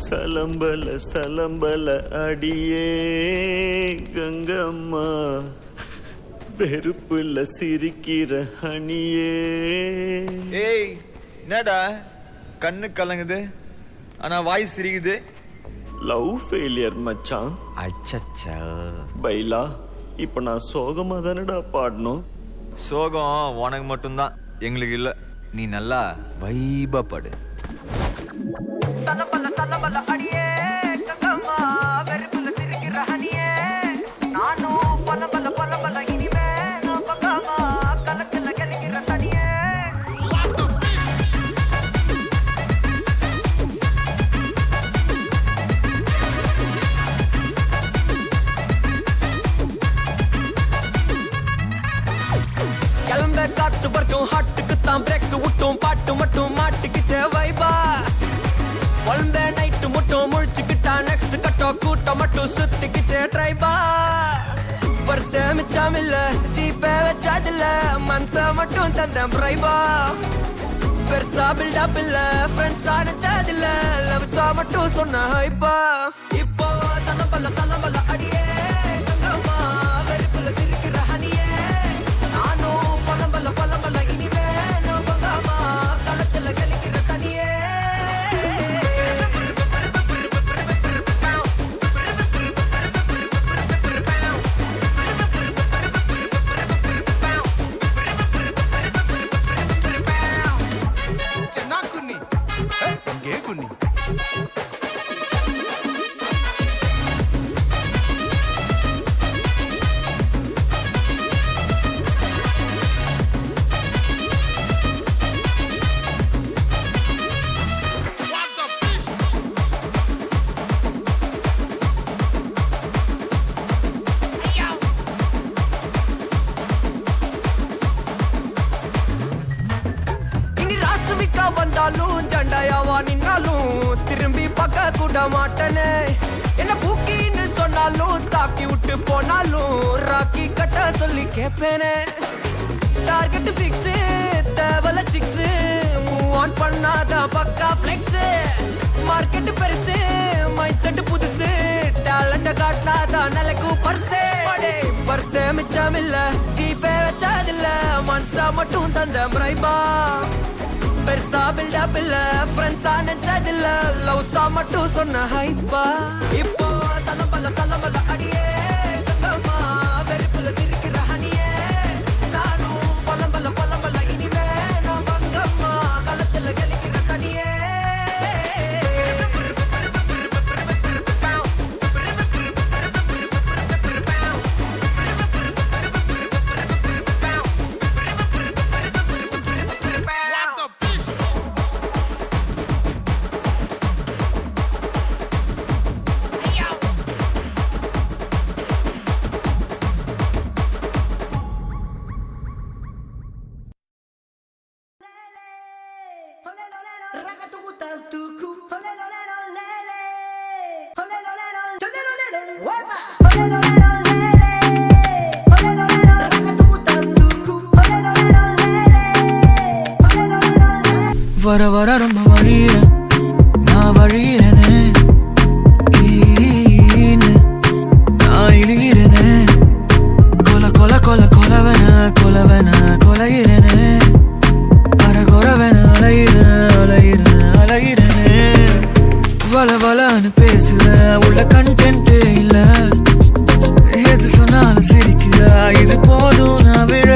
சலம்பல சலம்பல அடியே கங்கம்மா வெறுப்புல சிரிக்கிற ஹனியே. ஏய் என்னடா கண்ணு கலங்குது ஆனா வாய் சிரிக்குது? லவ் ஃபெயிலியர் மச்சான். அச்சச்சா பைலா இப்ப நான் சோகமா தானடா பாடணும். சோகம் உனக்கு மட்டும்தான், எங்களுக்கு இல்ல. நீ நல்லா வைபா பாடு. கிளம்ப காத்து வரட்டும் ஹாட்டுக்கு தான் பிரேக் விட்டும் பாட்டு மட்டும் மாட்டுக்குச்சே வைபா. குழம்ப நைட்டு மட்டும் முழிச்சுக்கிட்டா நெக்ஸ்ட் கட்டோ கூட்டம் மட்டும் சுத்திக்குச்சே ட்ரைபா. பர்ச மிச்சம் இல்ல ஜீப்பே வச்சாதில்ல மனச மட்டும் தந்த பிரைபா. பெருசா பில்டப் இல்ல ஃப்ரெண்ட்ஸா நினைச்சதில்ல லவ்ஸா மட்டும் சொன்ன ஹைப்பா. இப்போ சலம்பல சலம்பல அடியே கங்கம்மா வெறுப்புல சிரிக்கிற ஹனியே. நானும் பலம்பல பலம்பல இனிமே நான் பங்காமா களத்துல கலிக்கிற தனியே. வந்தாலும் சண்டையாவா நின்னாலும் திரும்பி பார்க்க கூட மாட்டனே. என்ன பூக்கின்னு சொன்னாலும் தாக்கி விட்டு போனாலும் ராக்கி கட்ட சொல்லி கேட்பேனே. டார்கெட் ஃபிக்ஸ் தேவல சிக்ஸ் மூவ் ஆன் பண்ணாத பக்கா ஃபிளெக்ஸ். மார்க்கெட் பெருசு மைண்ட் செட் புதுசு டேலண்ட காட்டினாதா நிலைக்கு பர்சே. பர்சே மிச்சம் இல்ல ஜீப்பே வச்சதில்ல மனசா மட்டும் தந்த பிரைபா. பெருசா பில்டப் இல்ல ஃப்ரெண்ட்ஸா நினைச்சதில்ல லவ்ஸா மட்டும் சொன்ன ஹைப்பா. இப்போ சலம்பல சலம்பல அடியே கங்கம்மா வெறுப்புல சிரிக்கிற ஹனியே. நானும் பலம்பல பலம்பல இனிமே நான் பங்கம்மா களத்துல கலிக்கிற தனியே. வர வர ரொம்ப வழியிறேன் நான் வழியிறேனே. நான் இழிகிறேனே கொல கொல கொல கொலவன கொலவன கொலைகிறேனே. அரகொரவன அலைகிறேன் அலைகிறேன் அலைகிறேனே. வள வளன்னு பேசுறேன் உள்ள கண்டென்ட்டே இல்ல. எது சொன்னாலும் சிரிக்கிறா இது போதும் நான் விழ.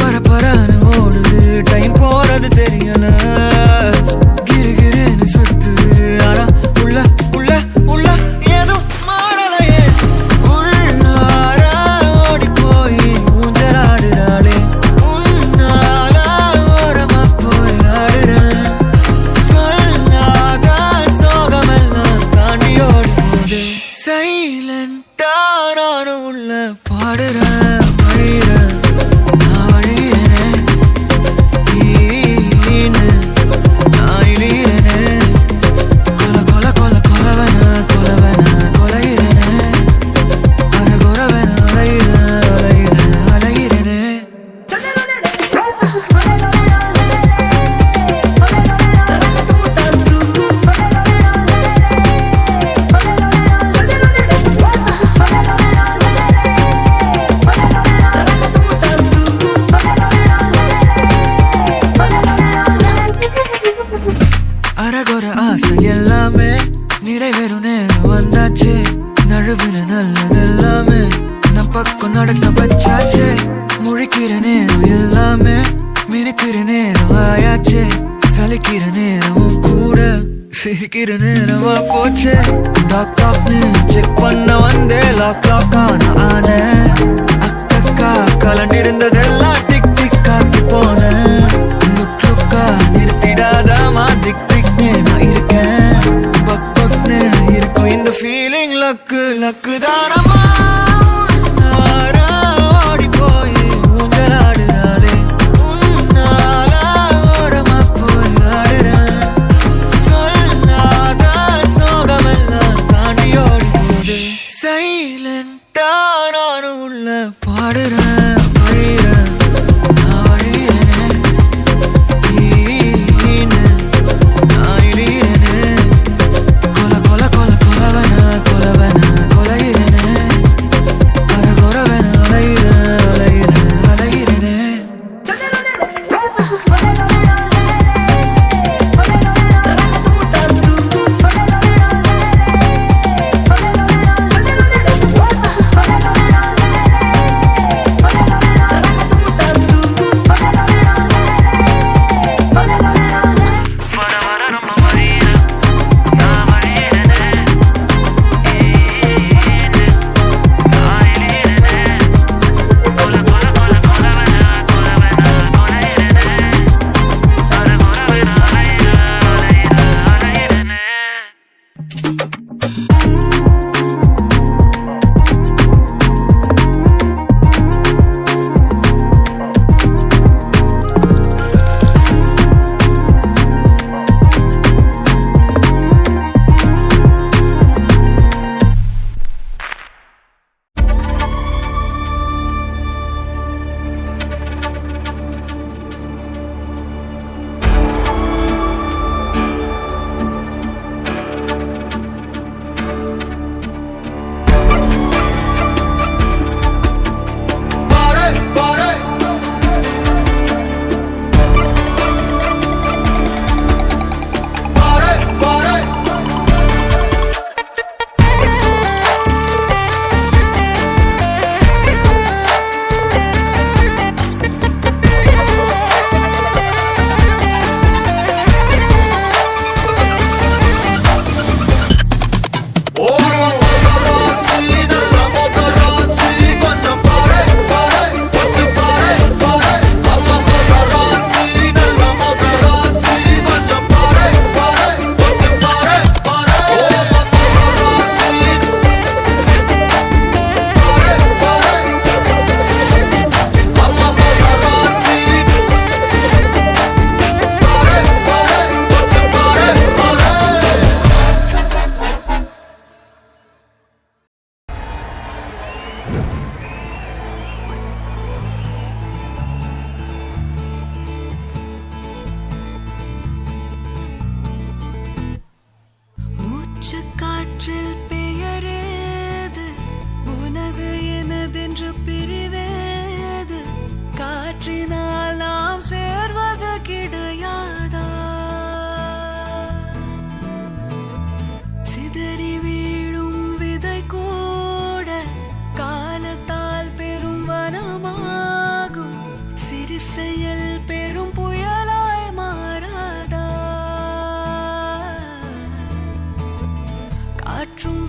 பரபரன்னு ஓடுது டைம் போறது தெரியல. கிருகிருன்னு சுத்துது ஆனா உள்ள உள்ள உள்ள ஏதும் மாறலையே. உள்ளார ஓடி போய் ஊஞ்சலாடுறாளே உன்னால ஓரமா போய் ஆடுறேன். சொல்லாத சோகமெல்லாம் தாண்டி ஓடி போது சைலண்டா நானும் உள்ள பாடுறேன் வழிறேன். அரகுற ஆசை எல்லாமே நிறைவேறும் நேரம் வந்தாச்சு. நழுவின நல்லதெல்லாமே நம் பக்கம் நடக்க வச்சாச்சு. முழிக்கிற நேரம் எல்லாமே மினுக்கிற நேரம் ஆயாச்சு. சலிக்கிற நேரமும் கூட சிரிக்கிற நேரமா போச்சு. டாக் டாக்னு செக் பண்ண வந்தே லாக் லாக் ஆன அக்கா கலண்டிருந்ததெல்லாம் டிக் டிக் காத்தி போனேன். லுக் லுக்கா நிறுத்திடாதாமா திக் திக்னே நான் இருக்கேன். பக் பக்னு இருக்கும் இந்த ஃபீலிங் லக்கு லக்கு தானமா. ஓடி போய் ஊஞ்சலாடுறாளே உன்னால ஓரமா போய் ஆடுறேன். சொல்லாத சோகமெல்லாம் தாண்டி ஓடி போகுது. சைலண்டா நானும் உள்ள பாடுறேன். வழிறேன் நான் வழிறேன் நான் இழிறேன். கொல கொல கொல கொலவன கொலவன கொலையிறேனே. அரகுறவன அலையிறேன் அலையிறேன் அலையிறேனே. காற்றில் பெயரேது உனது எனதென்று பிரிவேது. காற்றினால் நாம் சேர்வது கிடையாதா? சிதறி வீழும் விதை கூட காலத்தால் பெரும் வனமாகும். சிறு செயல் பெரும் புயலாய் மாறாதா? காற்றும்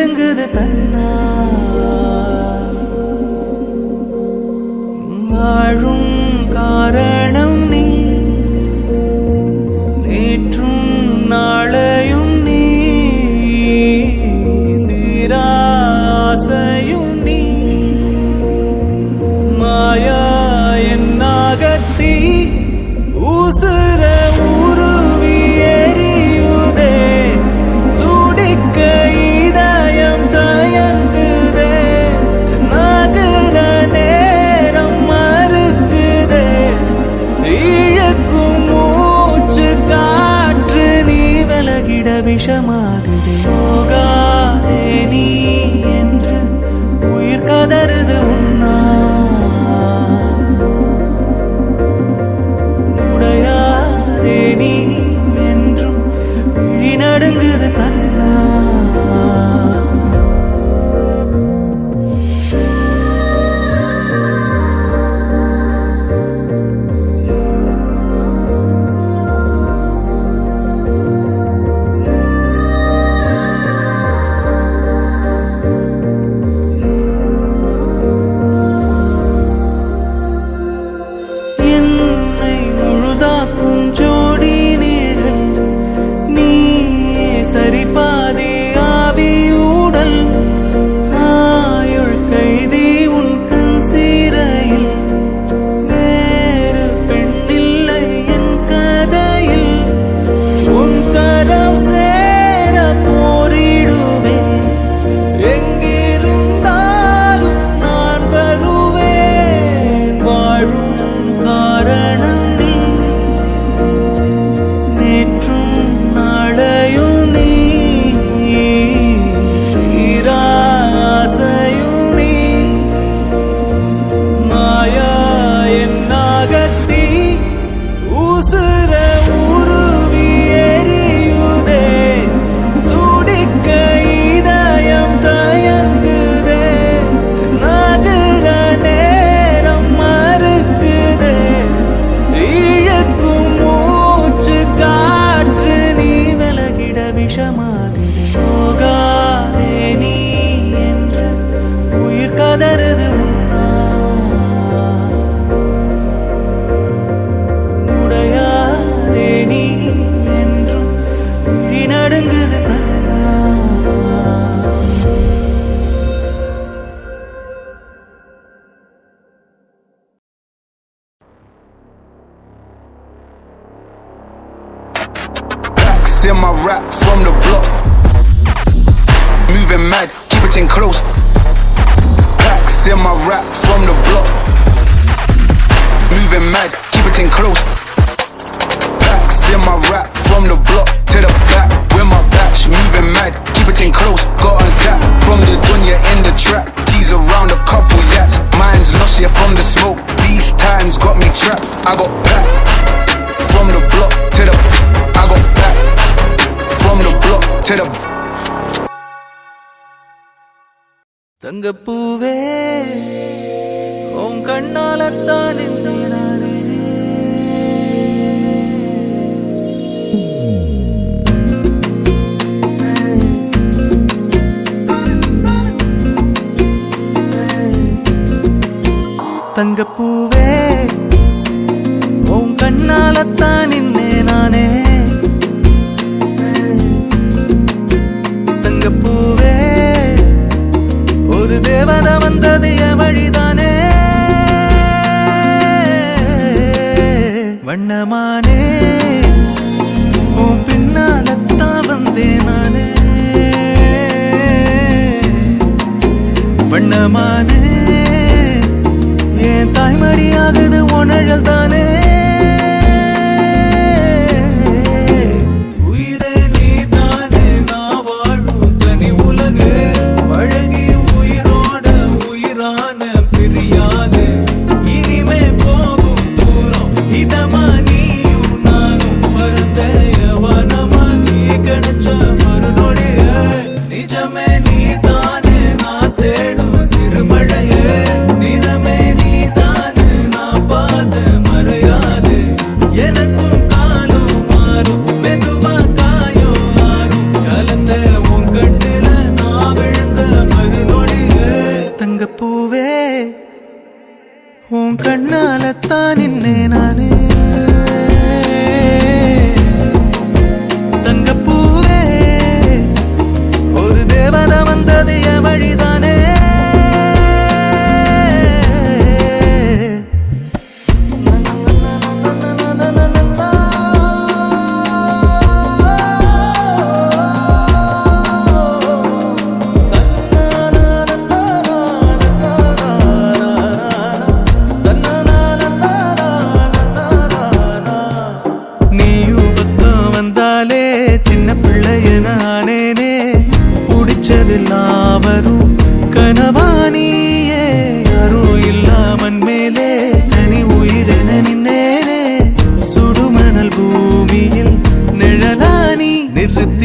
நடுங்குது தன்னால் வாழும் காரணம் நீ நேற்றும் நாளையும் நீ தீராசையும் நீ மாயா என்னாகத்தீ ஊசுர உருவி எரியுதே துடிக்க இதயம் தயங்குதே நகர நேரம் மறுக்குதே இழக்கும் மூச்சு காற்று நீ விலகிட விஷமாகுதே போகாதே நீ என்று உயிர் கதறுது உன்னா உடையாதே நீ என்றும் விழி நடுங்குது கண்ணா என்னை முழுதாக்கும் ஜோடி நிழல் நீ சரிபாதி ஆவி ஊடல் ஆயுள் கைதி உன் கண் சீரையில் வேறு பெண்ணில்லை என் கதையில் உன் கரம் சேர போரிடுவேன் எங்கிருந்தாலும் நான் வருவேன் வாழும் காரணம் நீ நேற்றும் நாளையும் நீ தீராசையும் நீ மாயா என்னாகத்தீ ஊசுர உருவி எரியுதே துடிக்க இதயம் தயங்குதே நகர நேரம் மறுக்குதே இழக்கும் மூச்சு காற்று நீ விலகிட விஷமாகுதே போகாதே நீ என்று உயிர் கதறுது உன்னா உடையாதே நீ என்றும் விழி நடுங்குது கண்ணா Packs in my rap from the block. Moving mad, keep it in close. Packs in my rap from the block. Moving mad, keep it in close. Packs in my rap from the block to the back. With my batch, moving mad, keep it in close. Got on tap from the dunya in the trap. G's around a couple yats. Mine's lost yeah from the smoke. These times got me trapped. I got back from the block to the. I got back from the block to the. தங்கப்பூவே உன் கண்ணாலத்தான் நானே தங்கப்பூவே உன் கண்ணாலத்தான் நானே தங்கப்பூவே ஒரு தேவதை வந்தது என் வழிதானே வண்ணமானே உன் பின்னாலத்தான் வந்தேன் நானே வண்ணமானே என் தாய்மொழி நிறுத்தி